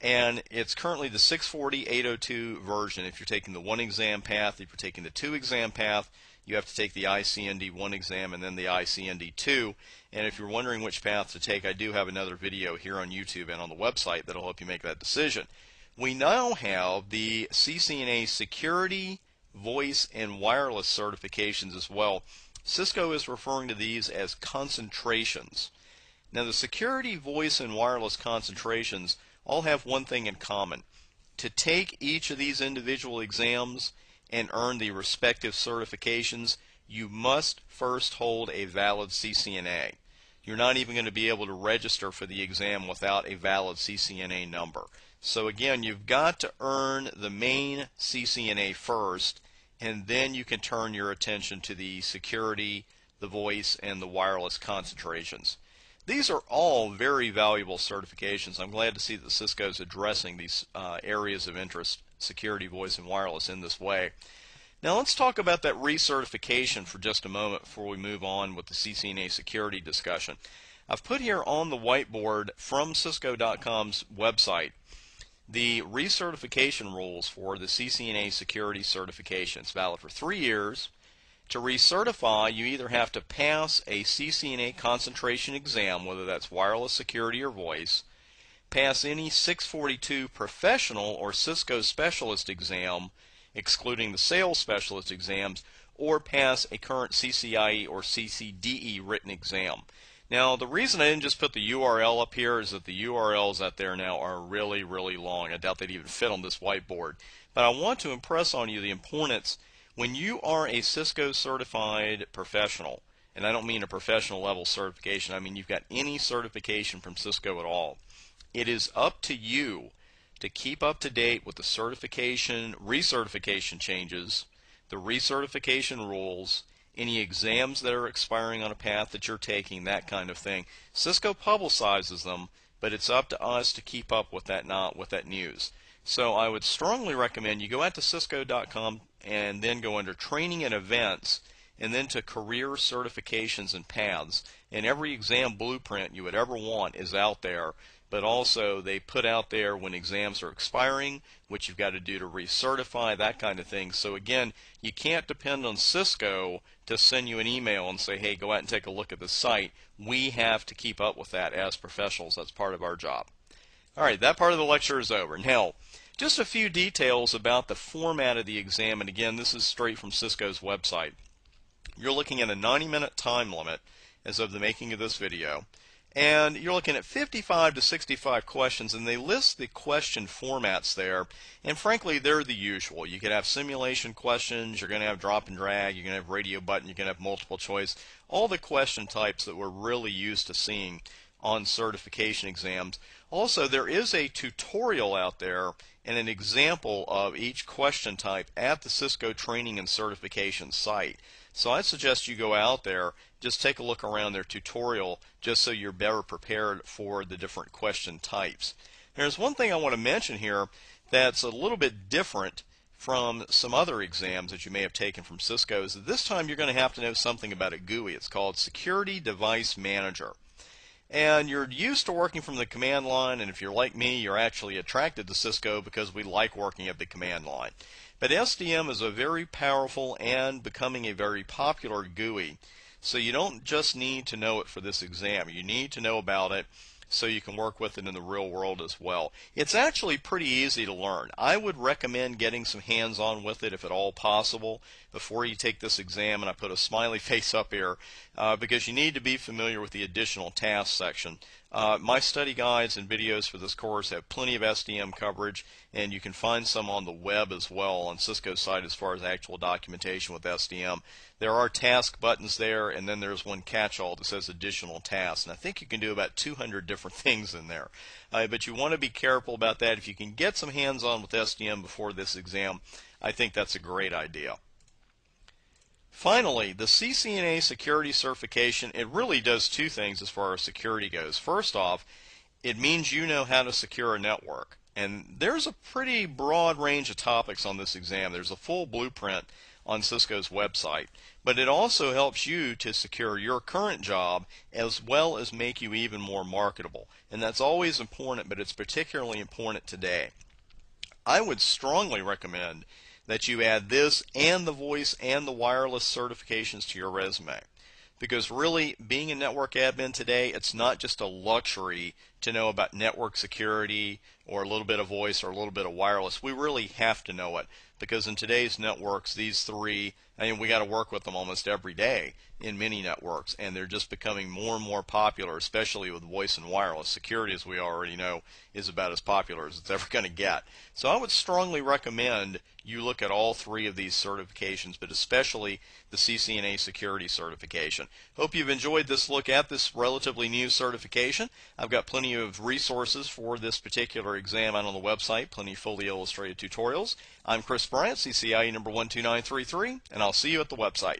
and it's currently the 640-802 version. If you're taking the 1 exam path, if you're taking the 2 exam path, you have to take the ICND 1 exam and then the ICND 2. And if you're wondering which path to take, I do have another video here on YouTube and on the website that'll help you make that decision. We now have the ccna security, voice, and wireless certifications as well. Cisco is referring to these as concentrations. Now, the security, voice, and wireless concentrations all have one thing in common. To take each of these individual exams and earn the respective certifications, you must first hold a valid CCNA. You're not even going to be able to register for the exam without a valid CCNA number. So again, you've got to earn the main CCNA first, and then you can turn your attention to the security, the voice, and the wireless concentrations. These are all very valuable certifications. I'm glad to see that Cisco is addressing these areas of interest, security, voice, and wireless, in this way. Now let's talk about that recertification for just a moment before we move on with the CCNA security discussion. I've put here on the whiteboard from cisco.com's website the recertification rules for the CCNA security certification. It's valid for 3 years. To recertify, you either have to pass a CCNA concentration exam, whether that's wireless, security, or voice, pass any 642 professional or Cisco specialist exam, excluding the sales specialist exams, or pass a current CCIE or CCDE written exam. Now, the reason I didn't just put the URL up here is that the URLs out there now are really, really long. I doubt they'd even fit on this whiteboard. But I want to impress on you the importance. When you are a Cisco certified professional, and I don't mean a professional level certification, I mean you've got any certification from Cisco at all, it is up to you to keep up to date with the certification, recertification changes, the recertification rules, any exams that are expiring on a path that you're taking, that kind of thing. Cisco publicizes them, but it's up to us to keep up with that news. So I would strongly recommend you go out to cisco.com and then go under training and events, and then to career certifications and paths. And every exam blueprint you would ever want is out there, but also they put out there when exams are expiring, what you've got to do to recertify, that kind of thing. So again, you can't depend on Cisco to send you an email and say, hey, go out and take a look at the site. We have to keep up with that as professionals. That's part of our job. All right, that part of the lecture is over. Now, just a few details about the format of the exam, and again, this is straight from Cisco's website. You're looking at a 90-minute time limit as of the making of this video, and you're looking at 55 to 65 questions, and they list the question formats there, and frankly, they're the usual. You could have simulation questions, you're going to have drop and drag, you're going to have radio button, you're going to have multiple choice, all the question types that we're really used to seeing on certification exams. Also, there is a tutorial out there and an example of each question type at the Cisco Training and Certification site. So I suggest you go out there, just take a look around their tutorial, just so you're better prepared for the different question types. There's one thing I want to mention here that's a little bit different from some other exams that you may have taken from Cisco, is that this time you're going to have to know something about a GUI. It's called Security Device Manager. And you're used to working from the command line, and if you're like me, you're actually attracted to Cisco because we like working at the command line. But SDM is a very powerful and becoming a very popular GUI. So you don't just need to know it for this exam. You need to know about it so you can work with it in the real world as well. It's actually pretty easy to learn. I would recommend getting some hands-on with it if at all possible before you take this exam, and I put a smiley face up here because you need to be familiar with the additional tasks section. My study guides and videos for this course have plenty of SDM coverage, and you can find some on the web as well on Cisco's site as far as actual documentation with SDM. There are task buttons there, and then there's one catch-all that says additional tasks, and I think you can do about 200 different things in there. But you want to be careful about that. If you can get some hands-on with SDM before this exam, I think that's a great idea. Finally, the CCNA security certification, it really does two things as far as security goes. First off, it means you know how to secure a network. And there's a pretty broad range of topics on this exam. There's a full blueprint on Cisco's website. But it also helps you to secure your current job as well as make you even more marketable. And that's always important, but it's particularly important today. I would strongly recommend that you add this and the voice and the wireless certifications to your resume. Because really, being a network admin today, it's not just a luxury to know about network security or a little bit of voice or a little bit of wireless. We really have to know it, because in today's networks, these three, I mean, we got to work with them almost every day in many networks, and they're just becoming more and more popular, especially with voice and wireless. Security, as we already know, is about as popular as it's ever going to get. So I would strongly recommend you look at all three of these certifications, but especially the CCNA security certification. Hope you've enjoyed this look at this relatively new certification. I've got plenty of resources for this particular exam out on the website, plenty of fully illustrated tutorials. I'm Chris Bryant, CCIE number 12933, and I'll see you at the website.